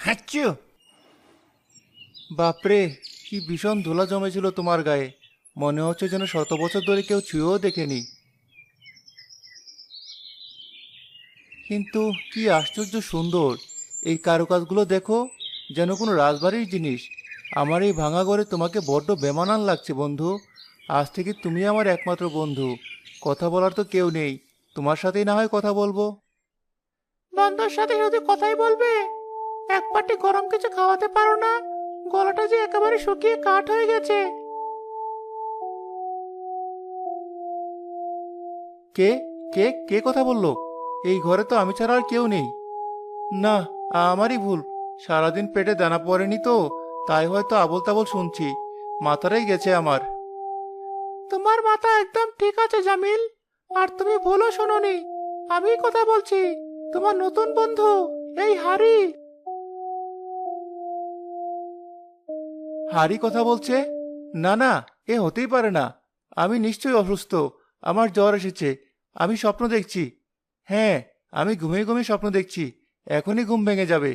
হাচ্চু! বাপরে, কি ভীষণ ধুলা জমেছিল তোমার গায়ে। মনে হচ্ছে যেন শত বছর ধরে কেউ ছুঁয়েও দেখেনি। কিন্তু কি আশ্চর্য সুন্দর! এই কারুকাজগুলো দেখো, যেন কোনো রাজবাড়ির জিনিস। আমার এই ভাঙা ঘরে তোমাকে বড্ড বেমানান লাগছে বন্ধু। আজ থেকে তুমি আমার একমাত্র বন্ধু। কথা বলার তো কেউ নেই, তোমার সাথেই না হয় কথা বলবো। বন্ধুর সাথে শুধু কথাই বলবে? এক বাটি গরম কিছু খাওয়াতে পারো না? গলাটা যে একেবারে শুকিয়ে কাঠ হয়ে গেছে। কে কে কে কথা বললো? এই ঘরে তো আমি ছাড়া আর কেউ নেই। না, আমারই ভুল। সারাদিন পেটে দানা পড়েনি তো, তাই হয়তো আবোল তাবোল শুনছি। মাথাটাই গেছে আমার। তোমার মাথা একদম ঠিক আছে জামিল। আর তুমি ভুলও শোনোনি, আমি কথা বলছি। তোমার নতুন বন্ধু, এই হারি। হারি কথা বলছে? না না, এ হতেই পারে না। আমি নিশ্চয়ই অসুস্থ। আমার জ্বর এসেছে। আমি স্বপ্ন দেখছি। হ্যাঁ, আমি ঘুমিয়ে ঘুমিয়ে স্বপ্ন দেখছি। এখনই ঘুম ভেঙে যাবে।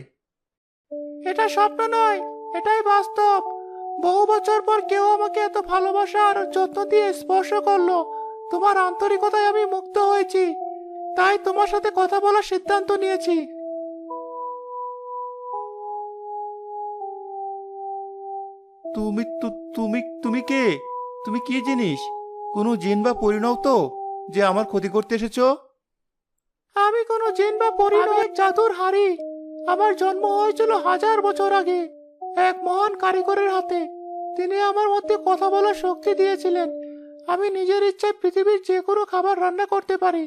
এটা স্বপ্ন নয়, এটাই বাস্তব। বহু বছর পর কেউ আমাকে এত ভালোবাসা আর যত্ন দিয়ে স্পর্শ করলো। তোমার আন্তরিকতায় আমি মুগ্ধ হয়েছি, তাই তোমার সাথে কথা বলার সিদ্ধান্ত নিয়েছি। তুমি কে? তুমি কি জিনিস? কোনো জিন বা পরি নও তো, যে আমার ক্ষতি করতে এসেছো? আমি কোনো জিন বা পরী নই, এক জাদুর হাড়ি। আমার জন্ম হয়েছিল হাজার বছর আগে, এক মহান কারিগরের হাতে। তিনি আমার মধ্যে কথা বলার শক্তি দিয়েছিলেন। আমি নিজের ইচ্ছায় পৃথিবীর যে কোনো খাবার রান্না করতে পারি,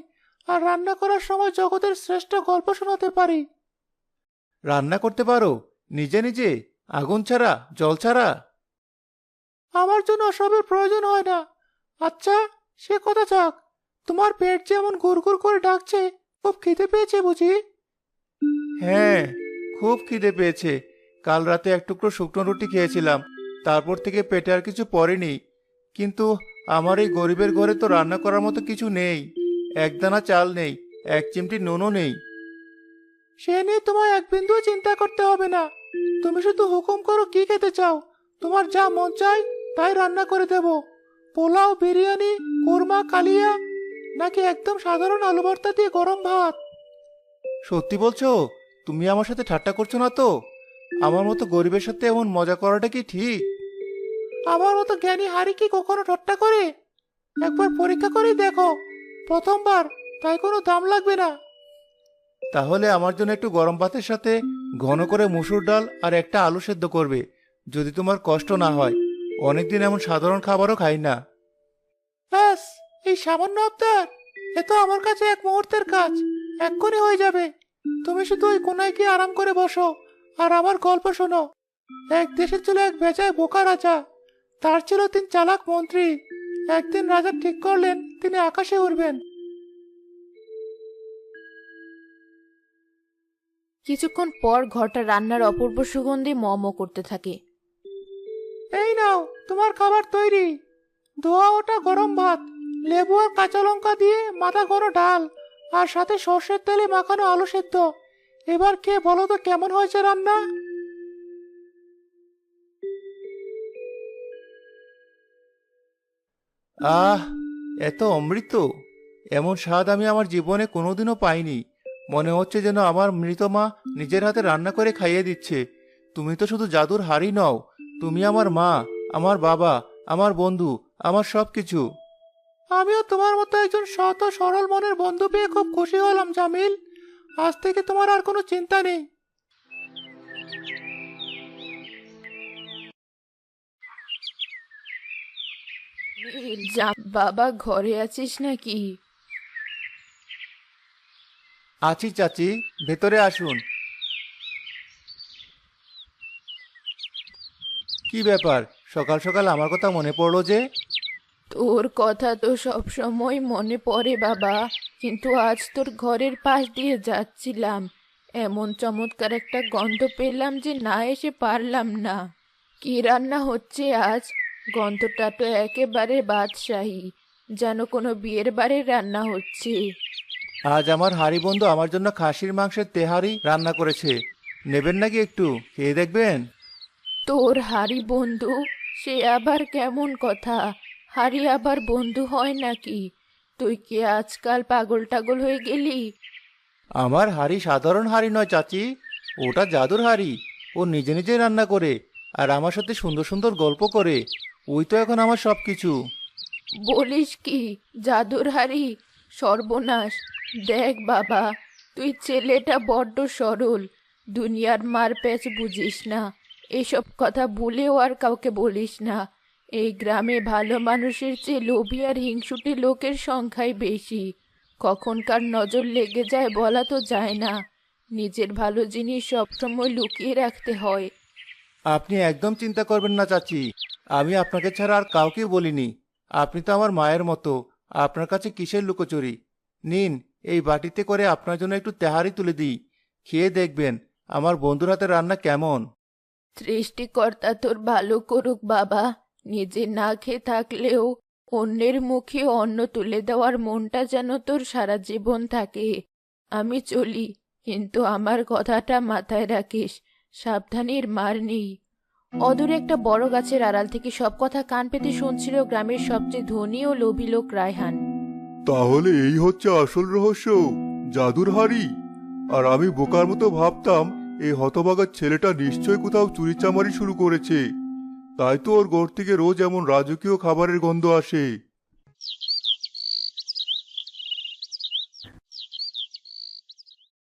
আর রান্না করার সময় জগতের শ্রেষ্ঠ গল্প শোনাতে পারি। রান্না করতে পারো? নিজে নিজে? আগুন ছাড়া, জল ছাড়া? আমার জন্য ওসবের প্রয়োজন হয় না। আচ্ছা, সে কথা যাক। তোমার পেট যেমন গুড়গুড় করে ডাকছে, খুব খিদে পেয়েছে বুঝি? হ্যাঁ, খুব খিদে পেয়েছে। কাল রাতে এক টুকরো শুকনো রুটি খেয়েছিলাম। তারপর থেকে পেটে আর কিছু পড়েনি। কিন্তু আমার এই গরিবের ঘরে তো রান্না করার মতো কিছু নেই। একদানা চাল নেই, এক চিমটি নুনও নেই। সে নিয়ে তোমায় এক বিন্দুও চিন্তা করতে হবে না। তুমি শুধু হুকুম করো কি খেতে চাও। তোমার যা মন চায় তাই রান্না করে দেব। পোলাও, বিরিয়ানি, কোরমা, কালিয়া, নাকি একদম সাধারণ আলু ভর্তা দিয়ে গরম ভাত? সত্যি বলছো? তুমি আমার সাথে ঠাট্টা করছো না তো? আমার মতো গরিবের সাথে এমন মজা করাটা কি ঠিক? আমার মতো জ্ঞানী হারি কি কখনো ঠাট্টা করে? একবার পরীক্ষা করে দেখো। প্রথমবার, তাই কোনো দাম লাগবে না। তাহলে আমার জন্য একটু গরম ভাতের সাথে ঘন করে মসুর ডাল আর একটা আলু সেদ্ধ করবে, যদি তোমার কষ্ট না হয়। অনেকদিন এমন সাধারণ খাবারও খাই না। ব্যাস, এই সামান্য আবদার! এ তো আমার কাছে এক মুহূর্তের কাজ, এক্ষুনি হয়ে যাবে। তুমি শুধু ওই কোনায় গিয়ে আরাম করে বসো, আর আমার গল্প শোনো। এক দেশে ছিল এক বেজায় বোকা রাজা। তার ছিল তিন চালাক মন্ত্রী। একদিন রাজা ঠিক করলেন তিনি আকাশে উড়বেন। কিছুক্ষণ পর ঘরটা রান্নার অপূর্ব সুগন্ধি ম ম করতে থাকে। এই নাও, তোমার খাবার তৈরি। ধোয়া ওটা গরম ভাত, লেবু আর কাঁচা লঙ্কা দিয়ে মাথা গরম ডাল, আর সাথে সর্ষের তেলে মাখানো আলু সেদ্ধ। এবার খেয়ে বলো তো কেমন হয়েছে রান্না? আহ, এত অমৃত! এমন স্বাদ আমি আমার জীবনে কোনোদিনও পাইনি। মনে হচ্ছে যেন আমার মৃত মা নিজের হাতে রান্না করে খাইয়ে দিচ্ছে। তুমি তো শুধু জাদুর হাড়ি নও, তুমি আমার মা, আমার বাবা, আমার বন্ধু, আমার সবকিছু। আমিও তোমার মতো একজন সৎ ও সরল মনের বন্ধু পেয়ে খুব খুশি হলাম জামিল। আজ থেকে তোমার আর কোনো চিন্তা নেই। যা বাবা, ঘরে আছিস নাকি? আছি চাচি, ভেতরে আসুন। কি ব্যাপার, সকাল সকাল আমার কথা মনে পড়লো যে? তোর কথা তো সব সময় মনে পড়ে বাবা, কিন্তু আজ তোর ঘরের পাশ দিয়ে যাচ্ছিলাম, এমন চমৎকার একটা গন্ধ পেলাম যে না এসে পারলাম না। কি রান্না হচ্ছে আজ? গন্ধটা তো একেবারে বাদশাহী, যেন কোনো বিয়ের বাড়ির রান্না হচ্ছে। আজ আমার হাড়ি বন্ধু আমার জন্য খাসির মাংসের তেহারি রান্না করেছে। নেবেন নাকি একটু খেয়ে দেখবেন? তোর হারি বন্ধু? সে আবার কেমন কথা? হারি আবার বন্ধু হয় নাকি? তুই কি আজকাল পাগল টাগল হয়ে গেলি? আমার হাঁড়ি সাধারণ হাঁড়ি নয় চাচি, ওটা জাদুর হাঁড়ি। ও নিজে নিজে রান্না করে আর আমার সাথে সুন্দর সুন্দর গল্প করে। ওই তো এখন আমার সব কিছু। বলিস কি? জাদুর হাড়ি? সর্বনাশ! দেখ বাবা, তুই ছেলেটা বড্ড সরল, দুনিয়ার মারপ্যাচ বুঝিস না। এসব কথা ভুলেও আর কাউকে বলিস না। এই গ্রামে ভালো মানুষের চেয়ে লোভী আর হিংসুটে লোকের সংখ্যাই বেশি। কখন কার নজর লেগে যায় বলা তো যায় না। নিজের ভালো জিনিস সবসময় লুকিয়ে রাখতে হয়। আপনি একদম চিন্তা করবেন না চাচি, আমি আপনাকে ছাড়া আর কাউকে বলিনি। আপনি তো আমার মায়ের মতো, আপনার কাছে কিসের লুকোচুরি? নিন, এই বাটিতে করে আপনার জন্য একটু তেহারি তুলে দিই, খেয়ে দেখবেন আমার বন্ধুর হাতে রান্না কেমন। সৃষ্টিকর্তা তোর ভালো করুক বাবা। নিজে না খেয়ে থাকলেও অন্যের মুখে অন্ন তুলে দেওয়ার মনটা যেন তোর সারা জীবন থাকে। আমি চলি, কিন্তু আমার কথাটা মাথায় রাখিস, সাবধানের মার নেই। অদূরে একটা বড় গাছের আড়াল থেকে সব কথা কান পেতে শুনছিল গ্রামের সবচেয়ে ধনী ও লোভী লোক রায়হান। তাহলে এই হচ্ছে আসল রহস্য, জাদুর হাড়ি। আর আমি বোকার মতো ভাবতাম এই হতভাগা ছেলেটা নিশ্চয় কোথাও চুরিচামারি শুরু করেছে। তাই তো ওর ঘর থেকে রোজ এমন রাজকীয় খাবারের গন্ধ আসে।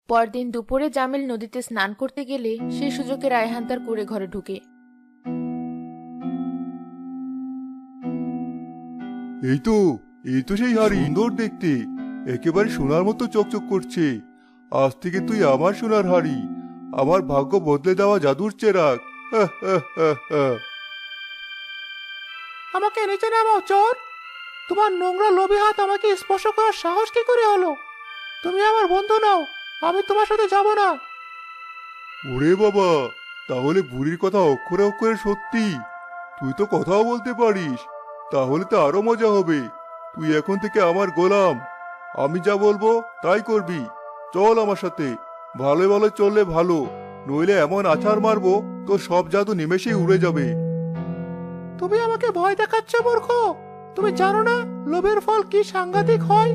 পরদিন দুপুরে জামিল নদীতে স্নান করতে গেলে সে সুযোগে রায়হান তার কুঁড়ে ঘরে ঢুকে। এই তো সেই হাড়ি, সুন্দর দেখতে, একেবারে সোনার মতো চকচক করছে। আজ থেকে তুই আমার সোনার হাড়ি, আমার ভাগ্য বদলে দেওয়া জাদুর চেরাগ। হাহ, হাহ, হাহ, হাহ। আমাকে নিচে নামাও চোর! তোমার নোংরা লোভী হাত আমাকে স্পর্শ করার সাহস কি করে হলো? তুমি আমার বন্ধু নাও, আমি তোমার সাথে যাব না। ওরে বাবা, তাহলে বুড়ির কথা অক্ষরে অক্ষরে সত্যি। তুই তো কথাও বলতে পারিস, তাহলে তো আরো মজা হবে। তুই এখন থেকে আমার গোলাম, আমি যা বলবো তাই করবি। চল আমার সাথে, ভালো ভালো চললে ভালো, নইলে এমন আছাড় মারবো তোর সব জাদু নিমেষেই উড়ে যাবে। তুমি আমাকে ভয় দেখাচ্ছ মূর্খ! তুমি জানো না লোভের ফল কি সাংঘাতিক হয়?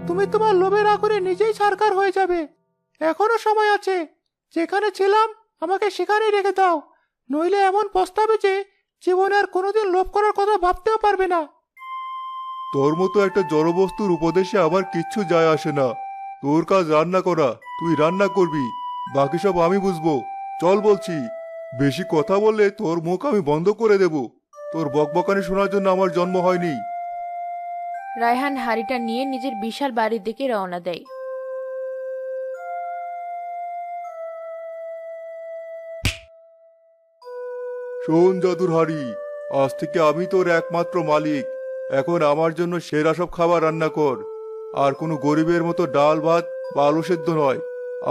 তুমি তোমার লোভের আগুনে নিজেই ছারখার হয়ে যাবে। এখনো সময় আছে, যেখানে ছিলাম আমাকে সেখানেই রেখে দাও, নইলে এমন পস্তাবে যে জীবনে আর কোনোদিন লোভ করার কথা ভাবতেও পারবে না। তোর মতো একটা জড়বস্তুর উপদেশে আমার কিচ্ছু যায় আসে না। তোর কাজ রান্না করা, তুই রান্না করবি, বাকি সব আমি বুঝবো। চল বলছি, বেশি কথা বললে তোর মুখ আমি বন্ধ করে দেব। তোর বকবকানি শোনার জন্য আমার জন্ম হয়নি। রায়হান হাড়িটা নিয়ে নিজের বিশাল বাড়ির দিকে রওনা দেয়। শোন জাদুর হাড়ি, আজ থেকে আমি তোর একমাত্র মালিক। এখন আমার জন্য সেরা সব খাবার রান্না কর। আর কোনো গরিবের মতো ডাল ভাত বা আলু সেদ্ধ নয়,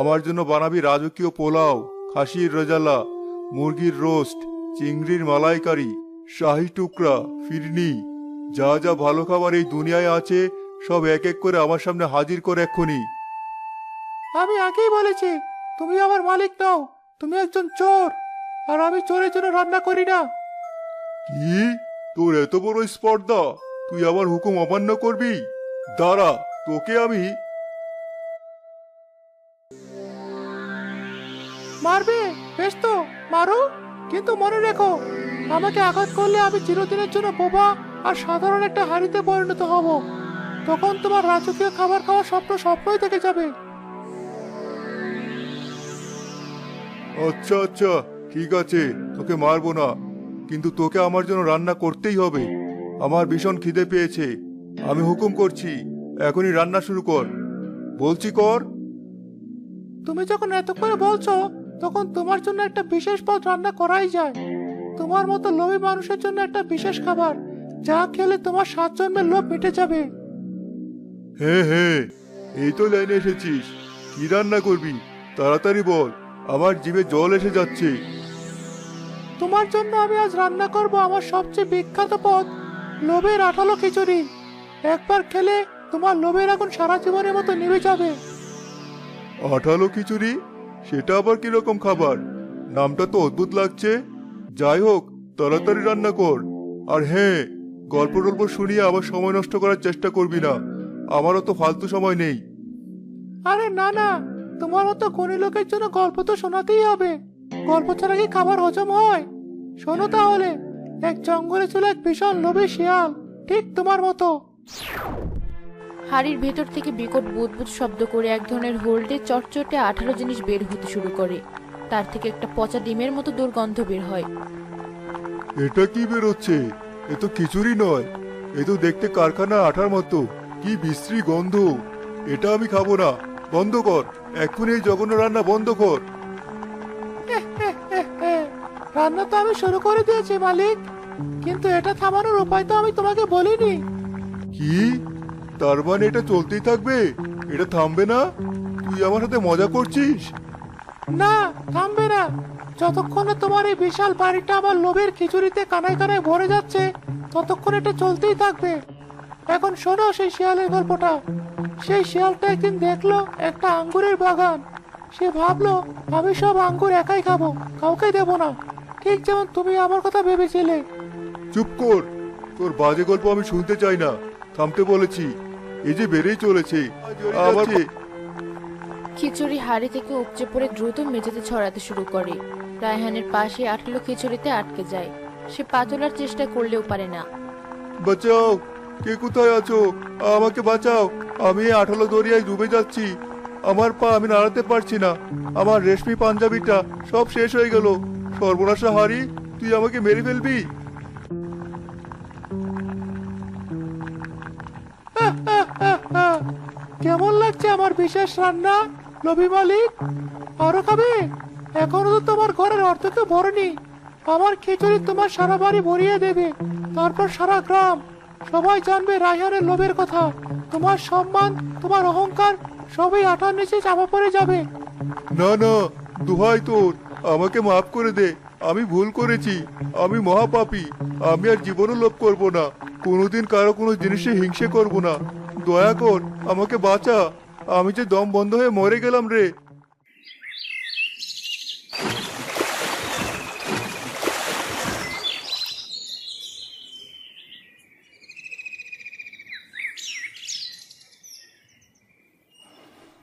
আমার জন্য বানাবি রাজকীয় পোলাও, খাসির রেজালা, মুরগির রোস্ট, চিংড়ির মালাইকারি, শাহি টুকরা, ফিরনি। যা যা ভালো খাবার এই দুনিয়ায় আছে সব এক এক করে আমার সামনে হাজির কর এক্ষুনি। আমি আগেই বলেছি তুমি আমার মালিক নও, তুমি একজন চোর। আর আমি চোরের জন্য রান্না করি না। কি? তোর এত বড় স্পর্ধা, তুই আমার হুকুম অমান্য করবি? দাঁড়া, তোকে আমি। মারবে? বেশ তো, মারো, কিন্তু মনে রেখো আমাকে আঘাত করলে আমি চিরদিনের জন্য বোবা আর সাধারণ একটা হাঁড়িতে পরিণত হব। তখন তোমার রাজকীয় খাবার খাওয়ার স্বপ্ন স্বপ্নই থেকে যাবে। আচ্ছা আচ্ছা, ঠিক আছে, তোকে মারবো না, কিন্তু তোকে আমার জন্য রান্না করতেই হবে। আমার ভীষণ খিদে পেয়েছে, আমি হুকুম করছি, এখনই রান্না শুরু কর। বলছি কর। তুমি যখন এত করে বলছো, তখন তোমার জন্য একটা বিশেষ পদ রান্না করাই যায়। তোমার মতো লোভী মানুষের জন্য একটা বিশেষ খাবার, যা খেলে তোমার 7 জন্মের লোভ মিটে যাবে। হ্যাঁ হ্যাঁ, এই তো লাইনে এসেছিস। কি রান্না করবি তাড়াতাড়ি বল, আমার জিভে জল এসে যাচ্ছে। তোমার জন্য আমি আজ রান্না করব আমার সবচেয়ে বিখ্যাত পদ, লোভের আঠালো খিচুড়ি। একবার খেলে তোমার লোভের আগুন সারা জীবনের মতো নিভে যাবে। আঠালো খিচুড়ি? সেটা আবার কিরকম খাবার? নামটা তো অদ্ভুত লাগছে। যাই হোক, তাড়াতাড়ি রান্না কর। আর হ্যাঁ, গল্প টল্প শুনিয়ে আবার সময় নষ্ট করার চেষ্টা করবি না। আমারও তো ফালতু সময় নেই। আরে না না, তোমার মতো গুণী লোকের জন্য গল্প তো শোনাতেই হবে। গল্প ছাড়া কি খাবার হজম হয়? শোনো তাহলে। এক জঙ্গলে ছিল এক ভীষণ লোভী শিয়াল, ঠিক তোমার মতো। হাড়ির ভেতর থেকে বিকট বুদবুদ শব্দ করে এক ধরনের হলদে চটচটে আঠালো জিনিস বের হতে শুরু করে। তার থেকে একটা পচা ডিমের মতো দুর্গন্ধ বের হয়। এটা কি বেরোচ্ছে? এ তো খিচুড়ি নয়, এ তো দেখতে কারখানার আঠার মতো। কি বিশ্রী গন্ধ! এটা আমি খাবো না। বন্ধ কর, এক্ষুনি এই জঘন্য রান্না বন্ধ কর। রান্না তো আমি শুরু করে দিয়েছি মালিক, কিন্তু এটা থামানোর উপায় তো আমি তোমাকে বলিনি। কি? তার মানে এটা চলতেই থাকবে? এটা থামবে না? তুই আমার সাথে মজা করছিস? না, থামবে না। যতক্ষণ না তোমার এই বিশাল বাড়িটা আমার লোভের খিচুড়িতে কানায় কানায় ভরে যাচ্ছে, ততক্ষণ এটা চলতেই থাকবে। এখন শোনো সেই শিয়ালের গল্পটা। সেই শিয়ালটা একদিন দেখলো একটা আঙ্গুরের বাগান। সে ভাবলো, আমি সব আঙ্গুর একাই খাবো, কাউকে দেবো না, ঠিক যেমন তুমি আমার কথা ভেবেছিলে। চুপ কর, তোর বাজে গল্প আমি শুনতে চাই না। থামতে বলেছি। এই যে বেড়েই চলেছে আবার। খিচুড়ি হাড়ি থেকে উপচে পড়ে দ্রুত মেঝেতে ছড়াতে শুরু করে। রায়হানের পাশে আঠালো খিচুড়িতে আটকে যায়। সে পা তোলার চেষ্টা করলেও পারে না। বাঁচাও! কে কোথায় আছো? আমাকে বাঁচাও! আমি এই আঠালো দরিয়ায় ডুবে যাচ্ছি। আমার পা আমি নাড়াতে পারছি না। আমার রেশমি পাঞ্জাবিটা সব শেষ হয়ে গেল। সর্বনাশা হারি, তুই আমাকে মেরে ফেলবি? কেমন লাগছে আমার বিশেষ রান্না, লোভী মালিক? আরো খাবে? এখনো তো তোমার ঘরের অর্ধেকে ভরেনি। আমার খিচুড়ি তোমার সারা বাড়ি ভরিয়ে দেবে। তারপর সারা গ্রাম সবাই জানবে রায়হানের লোভের কথা। তোমার সম্মান, তোমার অহংকার সবই আঠার নিচে চাপা পড়ে যাবে। না না, দোহাই তোর, আমাকে মাফ করে দে। আমি ভুল করেছি। আমি মহাপাপী। আমি আর জীবনও লোভ করব না। কোনোদিন কারো কোনো জিনিসে হিংসে করব না। দয়া কর, আমাকে বাঁচা। আমি যে দম বন্ধ হয়ে মরে গেলাম রে।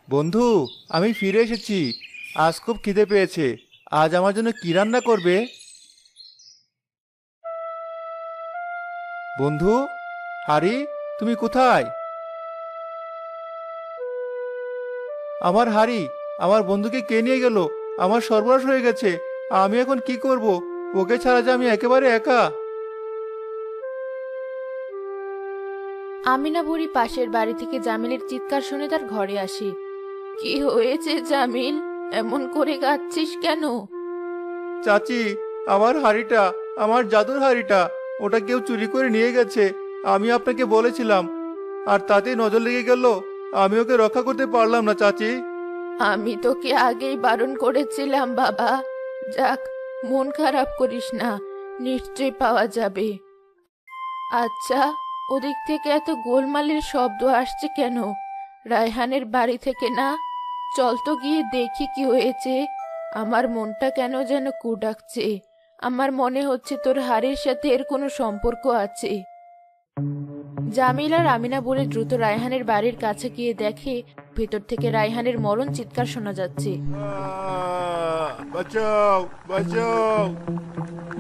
বন্ধু, আমি ফিরে এসেছি। আজ খুব খিদে পেয়েছে। আজ আমার জন্য কি রান্না করবে? বন্ধু, হারি, তুমি কোথায়? আমার হারি, আমার বন্ধুকে কে নিয়ে গেল? আমার সর্বনাশ হয়ে গেছে। আমি এখন কি করব? ওকে ছাড়া যে আমি একেবারে একা। আমিনা বুড়ি পাশের বাড়ি থেকে জামিলের চিৎকার শুনে তার ঘরে আসে। কি হয়েছে জামিল? এমন করে কাঁদছিস কেন? চাচি, আমার হাড়িটা, আমার জাদুর হাড়িটা, ওটা কেউ চুরি করে নিয়ে গেছে। আমি আপনাকে বলেছিলাম, আর তাতেই নজর লেগে গেল। আমি ওকে রক্ষা করতে পারলাম না চাচি। আমি তোকে আগেই বারণ করেছিলাম বাবা। যাক, মন খারাপ করিস না, নিশ্চয়ই পাওয়া যাবে। আচ্ছা, ওদিক থেকে এত গোলমালের শব্দ আসছে কেন? রায়হানের বাড়ি থেকে না? চল তো গিয়ে দেখি কি হয়েছে। আমার মনটা কেন যেন কু ডাকছে। আমার মনে হচ্ছে তোর হাড়ের সাথে এর কোনো সম্পর্ক আছে। জামিল আর আমিনা বলে দ্রুত রায়হানের বাড়ির কাছে গিয়ে দেখে ভেতর থেকে রায়হানের মরণ চিৎকার শোনা যাচ্ছে। বাঁচাও, বাঁচাও!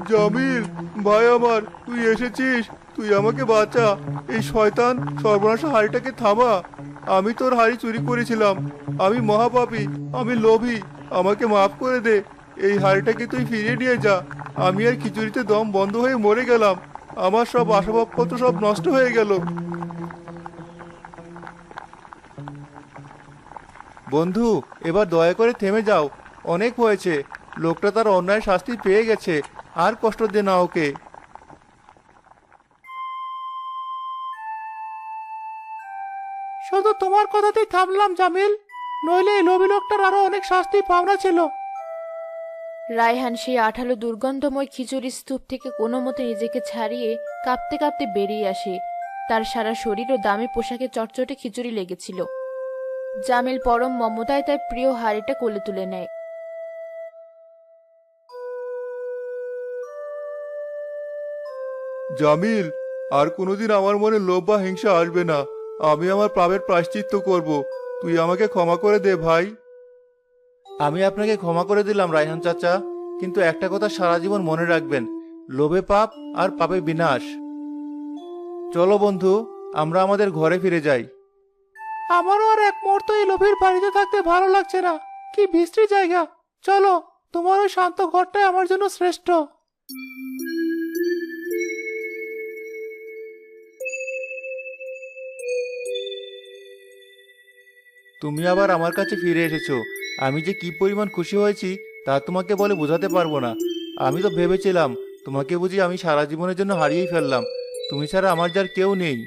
জামিল ভাই আমার, তুই এসেছিস? তুই আমাকে বাঁচা। এই শয়তান সর্বনাশা হাড়িটাকে থামা। আমি তোর হাড়ি চুরি করেছিলাম। আমি মহাপাপী, আমি লোভী। আমাকে মাফ করে দে। এই হাড়িটাকে তুই ফিরিয়ে নিয়ে যা। আমি আর খিচুড়িতে দম বন্ধ হয়ে মরে গেলাম। আমার সব আসবাবপত্র সব নষ্ট হয়ে গেল। বন্ধু, এবার দয়া করে থেমে যাও। অনেক হয়েছে। লোকটা তার অন্যায় শাস্তি পেয়ে গেছে। আর কষ্ট দে না ওকে। শুধু তোমার কথাতেই থামলাম জামিল, নইলে এই লোভী লোকটার আরো অনেক শাস্তি পাওনা ছিল। রায়হান সেই আঠালো দুর্গন্ধময় খিচুড়ি স্তূপ থেকে কোনো মতে নিজেকে ছাড়িয়ে কাঁপতে কাঁপতে বেরিয়ে আসে। তার সারা শরীর ও দামি পোশাকে চটচটে খিচুড়ি লেগেছিল। জামিল পরম মমতায় তার প্রিয় হাড়িটা কোলে তুলে নেয়। জামিল, আর কোনোদিন আমার মনে লোভ বা হিংসা আসবে না। আমি আমার পাপের প্রায়শ্চিত্ত করব। তুই আমাকে ক্ষমা করে দে ভাই। আমি আপনাকে ক্ষমা করে দিলাম রায়হান চাচা, কিন্তু একটা কথা সারা জীবন মনে রাখবেন, লোভে পাপ আর পাপে বিনাশ। চলো বন্ধু, আমরা আমাদের ঘরে ফিরে যাই। আমারও আর এক মুহূর্ত এই লোভীর বাড়িতে থাকতে ভালো লাগছে না। কি বিশ্রী জায়গা। চলো, তোমার ওই শান্ত ঘরটাই আমার জন্য শ্রেষ্ঠ। তুমি আবার আমার কাছে ফিরে এসেছো। আমি যে কি পরিমাণ খুশি হয়েছি তা তোমাকে বলে বোঝাতে পারবো না। আমি তো ভেবেছিলাম তোমাকে বুঝি আমি সারা জীবনের জন্য হারিয়েই ফেললাম। তুমি ছাড়া আমার যার কেউ নেই।